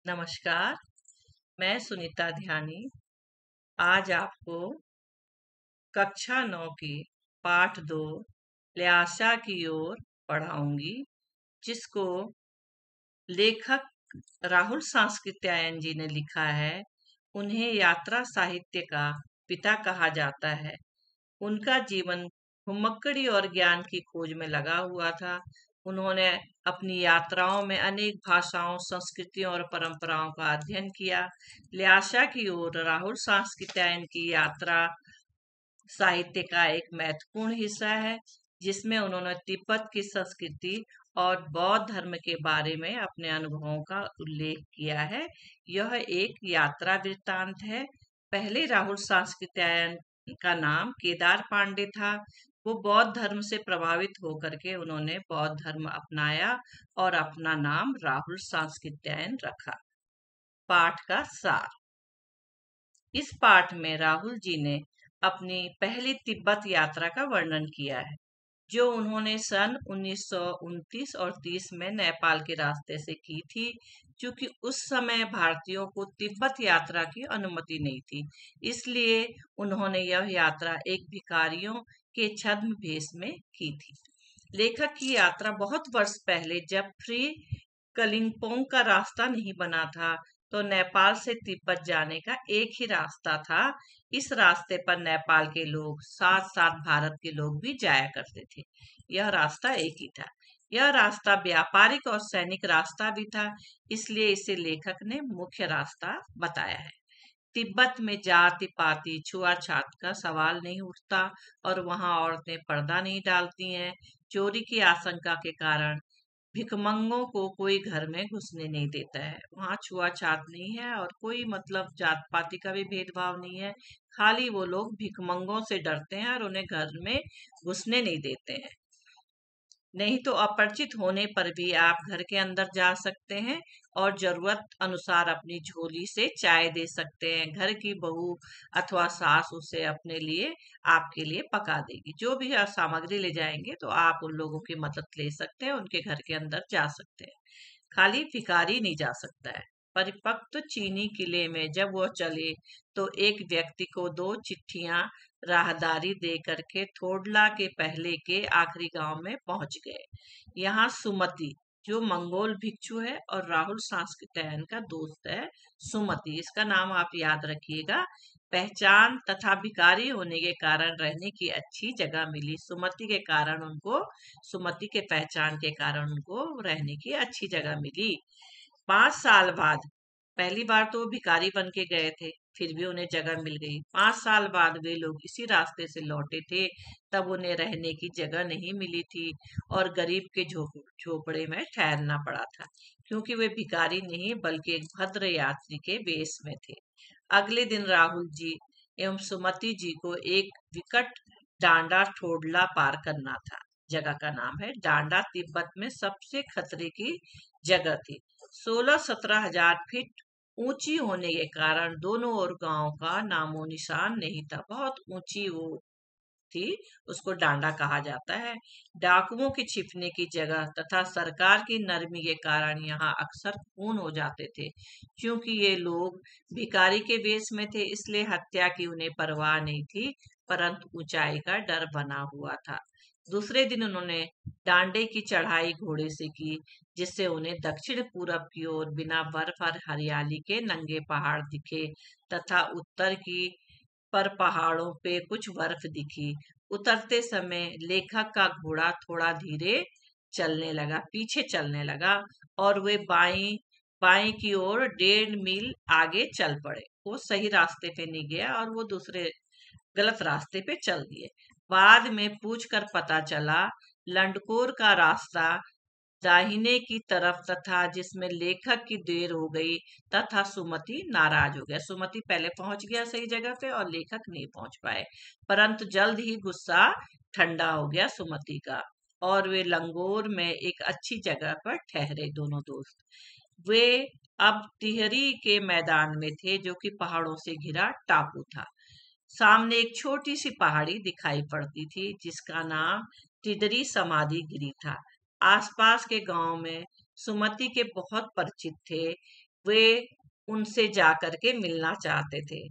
नमस्कार, मैं सुनीता ध्यानी आज आपको कक्षा 9 की पाठ 2 ल्याशा की ओर पढ़ाऊंगी, जिसको लेखक राहुल सांस्कृत्यायन जी ने लिखा है। उन्हें यात्रा साहित्य का पिता कहा जाता है। उनका जीवन घुमक्कड़ी और ज्ञान की खोज में लगा हुआ था। उन्होंने अपनी यात्राओं में अनेक भाषाओं, संस्कृतियों और परंपराओं का अध्ययन किया। ल्याशा की ओर राहुल सांस्कृत्यायन की यात्रा साहित्य का एक महत्वपूर्ण हिस्सा है, जिसमें उन्होंने तिब्बत की संस्कृति और बौद्ध धर्म के बारे में अपने अनुभवों का उल्लेख किया है। यह एक यात्रा वृत्तांत है। पहले राहुल सांस्कृत्यायन का नाम केदार पांडे था। वो बौद्ध धर्म से प्रभावित होकर के उन्होंने बौद्ध धर्म अपनाया और अपना नाम राहुल सांस्कृत्यायन रखा। पाठ का सार। इस पाठ में राहुल जी ने अपनी पहली तिब्बत यात्रा का वर्णन किया है, जो उन्होंने सन 1929 और 30 में नेपाल के रास्ते से की थी। क्योंकि उस समय भारतीयों को तिब्बत यात्रा की अनुमति नहीं थी, इसलिए उन्होंने यह यात्रा एक भिखारियों के छद्म भेष में की थी। लेखक की यात्रा बहुत वर्ष पहले, जब फ्री कलिंगपोंग का रास्ता नहीं बना था, तो नेपाल से तिब्बत जाने का एक ही रास्ता था। इस रास्ते पर नेपाल के लोग, साथ साथ भारत के लोग भी जाया करते थे। यह रास्ता एक ही था। यह रास्ता व्यापारिक और सैनिक रास्ता भी था, इसलिए इसे लेखक ने मुख्य रास्ता बताया है। तिब्बत में जाति पाति छुआछात का सवाल नहीं उठता और वहां औरतें पर्दा नहीं डालती हैं। चोरी की आशंका के कारण भिखमंगों को कोई घर में घुसने नहीं देता है। वहाँ छुआछात नहीं है और कोई जात पाति का भी भेदभाव नहीं है। खाली वो लोग भिखमंगों से डरते हैं और उन्हें घर में घुसने नहीं देते हैं। नहीं तो अपरिचित होने पर भी आप घर के अंदर जा सकते हैं और जरूरत अनुसार अपनी झोली से चाय दे सकते हैं। घर की बहू अथवा सास उसे अपने लिए, आपके लिए पका देगी। जो भी आप सामग्री ले जाएंगे, तो आप उन लोगों की मदद ले सकते हैं, उनके घर के अंदर जा सकते हैं। खाली भिखारी नहीं जा सकता है। परिपक्व चीनी किले में जब वह चले, तो एक व्यक्ति को 2 चिट्ठियां राहदारी दे करके थोडला के पहले के आखिरी गांव में पहुंच गए। यहाँ सुमति, जो मंगोल भिक्षु है और राहुल सांस्कृत्यायन का दोस्त है, सुमति, इसका नाम आप याद रखिएगा। पहचान तथा भिखारी होने के कारण रहने की अच्छी जगह मिली। सुमति के पहचान के कारण उनको रहने की अच्छी जगह मिली। 5 साल बाद, पहली बार तो वो भिखारी बन के गए थे, फिर भी उन्हें जगह मिल गई। 5 साल बाद वे लोग इसी रास्ते से लौटे थे, तब उन्हें रहने की जगह नहीं मिली थी और गरीब के झोपड़े में ठहरना पड़ा था, क्योंकि वे भिखारी नहीं बल्कि एक भद्र यात्री के वेश में थे। अगले दिन राहुल जी एवं सुमति जी को एक विकट डांडा ठोडला पार करना था। जगह का नाम है डांडा। तिब्बत में सबसे खतरे की जगह थी। 16-17 हजार फीट ऊंची होने के कारण दोनों ओर गांव का नामो निशान नहीं था। बहुत ऊंची वो थी, उसको डांडा कहा जाता है। डाकुओं के छिपने की जगह तथा सरकार की नरमी के कारण यहाँ अक्सर खून हो जाते थे। क्योंकि ये लोग भिखारी के वेश में थे, इसलिए हत्या की उन्हें परवाह नहीं थी, परंतु ऊंचाई का डर बना हुआ था। दूसरे दिन उन्होंने डांडे की चढ़ाई घोड़े से की, जिससे उन्हें दक्षिण पूरब की ओर बिना बर्फ और हरियाली के नंगे पहाड़ दिखे तथा उत्तर की पर पहाड़ों पे कुछ बर्फ दिखी। उतरते समय लेखक का घोड़ा थोड़ा धीरे चलने लगा, पीछे चलने लगा, और वे बाई बाई की ओर 1.5 मील आगे चल पड़े। वो सही रास्ते पे नहीं गया और वो दूसरे गलत रास्ते पे चल दिए। बाद में पूछकर पता चला, लंडकोर का रास्ता दाहिने की तरफ तथा जिसमें लेखक की देर हो गई तथा सुमति नाराज हो गया। सुमति पहले पहुंच गया सही जगह पे और लेखक नहीं पहुंच पाए, परंतु जल्द ही गुस्सा ठंडा हो गया सुमति का और वे लंगोर में एक अच्छी जगह पर ठहरे। दोनों दोस्त वे अब तिहरी के मैदान में थे, जो कि पहाड़ों से घिरा टापू था। सामने एक छोटी सी पहाड़ी दिखाई पड़ती थी, जिसका नाम तिदरी समाधि गिरी था। आसपास के गांव में सुमति के बहुत परिचित थे। वे उनसे जाकर के मिलना चाहते थे,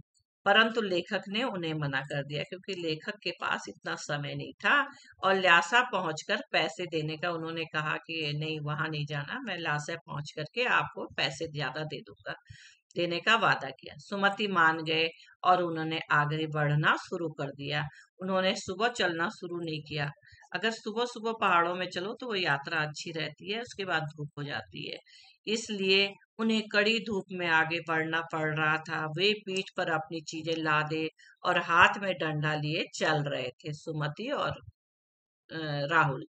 परंतु लेखक ने उन्हें मना कर दिया क्योंकि लेखक के पास इतना समय नहीं था। और ल्यासा पहुंचकर पैसे देने का उन्होंने कहा कि नहीं, वहां नहीं जाना, मैं ल्यासा पहुंच करके आपको पैसे ज्यादा दे दूंगा, देने का वादा किया। सुमति मान गए और उन्होंने आगे बढ़ना शुरू कर दिया। उन्होंने सुबह चलना शुरू नहीं किया। अगर सुबह सुबह पहाड़ों में चलो तो वो यात्रा अच्छी रहती है, उसके बाद धूप हो जाती है, इसलिए उन्हें कड़ी धूप में आगे बढ़ना पड़ रहा था। वे पीठ पर अपनी चीजें लादे और हाथ में डंडा लिए चल रहे थे, सुमति और राहुल।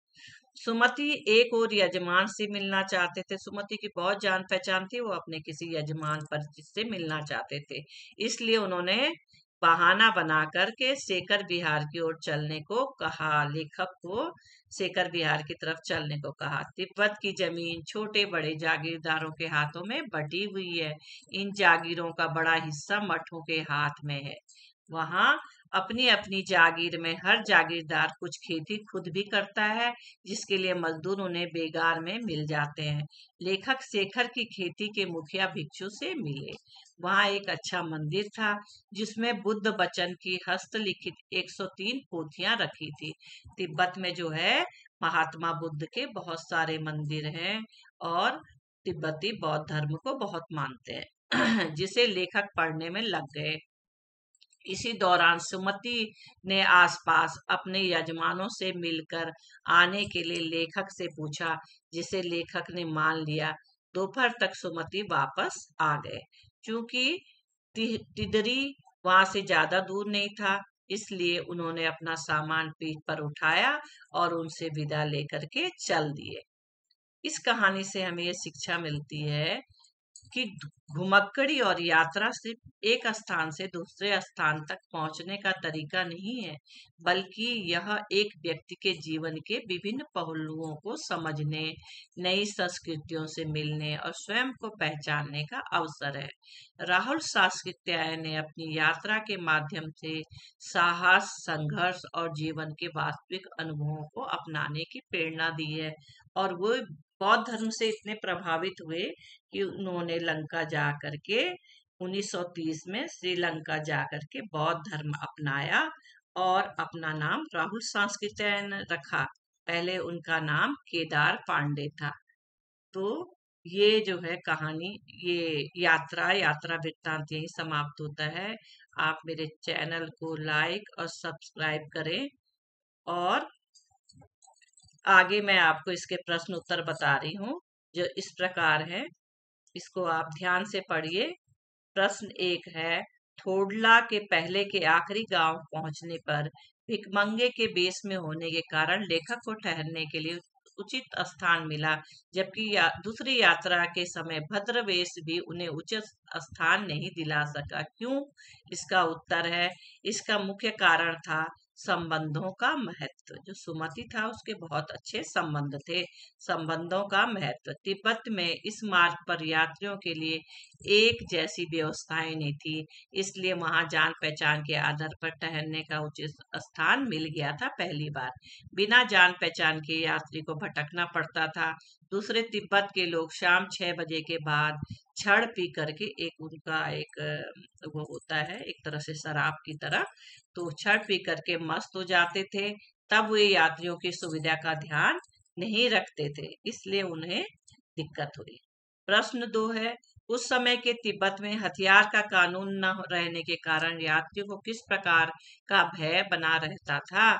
सुमति एक और यजमान से मिलना चाहते थे। सुमति की बहुत जान पहचान थी, वो अपने किसी यजमान परिचित से मिलना चाहते थे, इसलिए उन्होंने बहाना बना करके शेखर विहार की ओर चलने को कहा। लेखक को शेखर विहार की तरफ चलने को कहा। तिब्बत की जमीन छोटे बड़े जागीरदारों के हाथों में बटी हुई है। इन जागीरों का बड़ा हिस्सा मठों के हाथ में है। वहां अपनी अपनी जागीर में हर जागीरदार कुछ खेती खुद भी करता है, जिसके लिए मजदूर उन्हें बेगार में मिल जाते हैं। लेखक शेखर की खेती के मुखिया भिक्षु से मिले। वहां एक अच्छा मंदिर था जिसमें बुद्ध वचन की हस्तलिखित 103 पोथियां रखी थी। तिब्बत में जो है महात्मा बुद्ध के बहुत सारे मंदिर हैं और तिब्बती बौद्ध धर्म को बहुत मानते हैं जिसे लेखक पढ़ने में लग गए। इसी दौरान सुमति ने आसपास अपने यजमानों से मिलकर आने के लिए लेखक से पूछा, जिसे लेखक ने मान लिया। दोपहर तक सुमति वापस आ गए। चूंकि तिदरी वहां से ज्यादा दूर नहीं था, इसलिए उन्होंने अपना सामान पीठ पर उठाया और उनसे विदा लेकर के चल दिए। इस कहानी से हमें ये शिक्षा मिलती है कि घुमक्कड़ी और यात्रा सिर्फ एक स्थान से दूसरे स्थान तक पहुंचने का तरीका नहीं है, बल्कि यह एक व्यक्ति के जीवन के विभिन्न पहलुओं को समझने, नई संस्कृतियों से मिलने और स्वयं को पहचानने का अवसर है। राहुल सातकृत्यायन ने अपनी यात्रा के माध्यम से साहस, संघर्ष और जीवन के वास्तविक अनुभवों को अपनाने की प्रेरणा दी है। और वो बौद्ध धर्म से इतने प्रभावित हुए कि उन्होंने लंका जा करके 1930 में श्रीलंका जा करके बौद्ध धर्म अपनाया और अपना नाम राहुल सांस्कृत्यायन रखा। पहले उनका नाम केदार पांडे था। तो ये जो है कहानी, ये यात्रा वृत्तांत यही समाप्त होता है। आप मेरे चैनल को लाइक और सब्सक्राइब करें और आगे मैं आपको इसके प्रश्न उत्तर बता रही हूँ जो इस प्रकार है। इसको आप ध्यान से पढ़िए। प्रश्न 1 है, थोडला के पहले के आखिरी गांव पहुंचने पर भिकमंगे के बेस में होने के कारण लेखक को ठहरने के लिए उचित स्थान मिला, जबकि दूसरी यात्रा के समय भद्रवेश भी उन्हें उचित स्थान नहीं दिला सका। क्यों? इसका उत्तर है, इसका मुख्य कारण था संबंधों का महत्व। जो सुमति था उसके बहुत अच्छे संबंध थे। संबंधों का महत्व। तिब्बत में इस मार्ग पर यात्रियों के लिए एक जैसी व्यवस्थाएं नहीं थी, इसलिए वहां जान पहचान के आधार पर ठहरने का उचित स्थान मिल गया था। पहली बार बिना जान पहचान के यात्री को भटकना पड़ता था। दूसरे तिब्बत के लोग शाम 6 बजे के बाद छड़ पी करके, एक उनका एक वो होता है एक तरह से शराब की तरह, तो छड़ पी करके मस्त हो जाते थे। तब वे यात्रियों की सुविधा का ध्यान नहीं रखते थे, इसलिए उन्हें दिक्कत हुई। प्रश्न 2 है, उस समय के तिब्बत में हथियार का कानून न रहने के कारण यात्रियों को किस प्रकार का भय बना रहता था?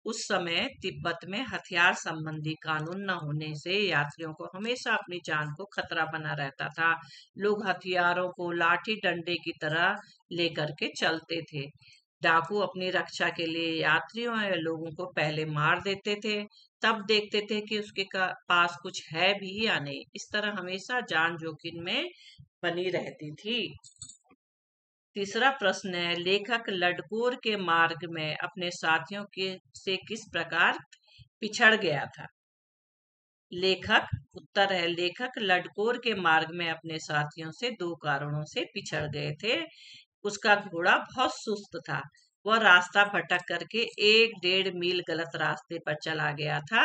उस समय तिब्बत में हथियार संबंधी कानून न होने से यात्रियों को हमेशा अपनी जान को खतरा बना रहता था। लोग हथियारों को लाठी डंडे की तरह लेकर के चलते थे। डाकू अपनी रक्षा के लिए यात्रियों या लोगों को पहले मार देते थे, तब देखते थे कि उसके पास कुछ है भी या नहीं। इस तरह हमेशा जान जोखिम में बनी रहती थी। तीसरा प्रश्न है, लेखक लडकोर के मार्ग में अपने साथियों के से किस प्रकार पिछड़ गया था? लेखक उत्तर है, लेखक लडकोर के मार्ग में अपने साथियों से 2 कारणों से पिछड़ गए थे। उसका घोड़ा बहुत सुस्त था। वह रास्ता भटक करके 1-1.5 मील गलत रास्ते पर चला गया था।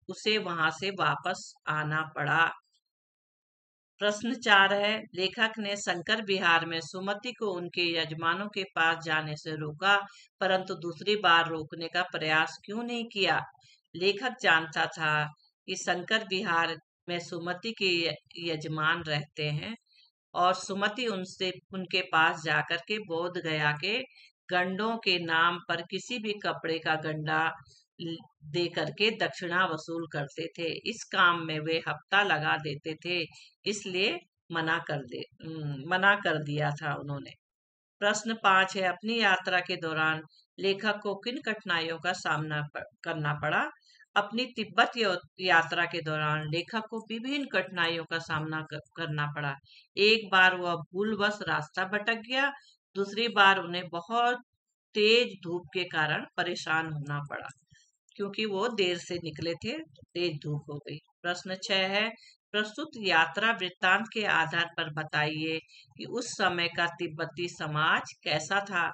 उसे वहां से वापस आना पड़ा। प्रश्न 4 है, लेखक ने शंकर विहार में सुमति को उनके यजमानों के पास जाने से रोका, परंतु दूसरी बार रोकने का प्रयास क्यों नहीं किया? लेखक जानता था कि शंकर विहार में सुमति के यजमान रहते हैं और सुमति उनसे उनके पास जाकर के बोध गया के गंडों के नाम पर किसी भी कपड़े का गंडा दे करके दक्षिणा वसूल करते थे। इस काम में वे हफ्ता लगा देते थे, इसलिए मना कर दिया था उन्होंने। प्रश्न 5 है, अपनी यात्रा के दौरान लेखक को किन कठिनाइयों का सामना करना पड़ा? अपनी तिब्बत यात्रा के दौरान लेखक को विभिन्न कठिनाइयों का सामना करना पड़ा। एक बार वह भूलवश रास्ता भटक गया, दूसरी बार उन्हें बहुत तेज धूप के कारण परेशान होना पड़ा, क्योंकि वो देर से निकले थे, तेज धूप हो गई। प्रश्न 6 है, प्रस्तुत यात्रा वृत्तांत के आधार पर बताइए कि उस समय का तिब्बती समाज कैसा था।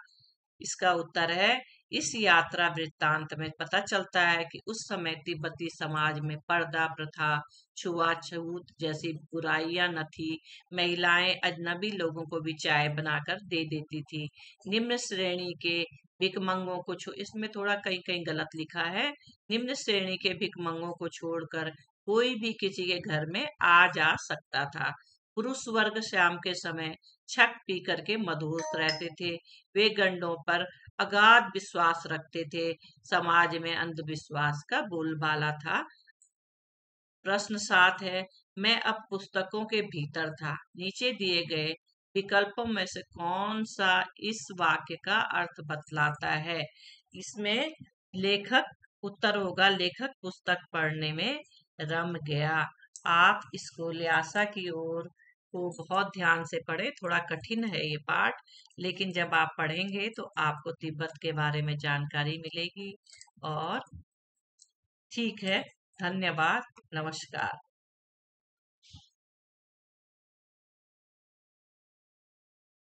इसका उत्तर है, इस यात्रा वृत्तांत में पता चलता है कि उस समय तिब्बती समाज में पर्दा प्रथा, छुआछूत जैसी बुराइयां न थी। महिलाएं अजनबी लोगों को भी चाय बनाकर दे देती थी। निम्न श्रेणी के भिकमंगों को इसमें थोड़ा कहीं कहीं गलत लिखा है। निम्न श्रेणी के भिकमंगों को छोड़कर कोई भी किसी के घर में आ जा सकता था। पुरुष वर्ग शाम के समय छक पी करके मदहोश रहते थे। वे गंडों पर अगाध विश्वास रखते थे। समाज में अंधविश्वास का बोलबाला था। प्रश्न 7 है, मैं अब पुस्तकों के भीतर था। नीचे दिए गए विकल्पों में से कौन सा इस वाक्य का अर्थ बतलाता है? इसमें लेखक उत्तर होगा, लेखक पुस्तक पढ़ने में रम गया। आप इसको ल्यासा की ओर को बहुत ध्यान से पढ़ें। थोड़ा कठिन है ये पाठ, लेकिन जब आप पढ़ेंगे तो आपको तिब्बत के बारे में जानकारी मिलेगी। और ठीक है, धन्यवाद, नमस्कार।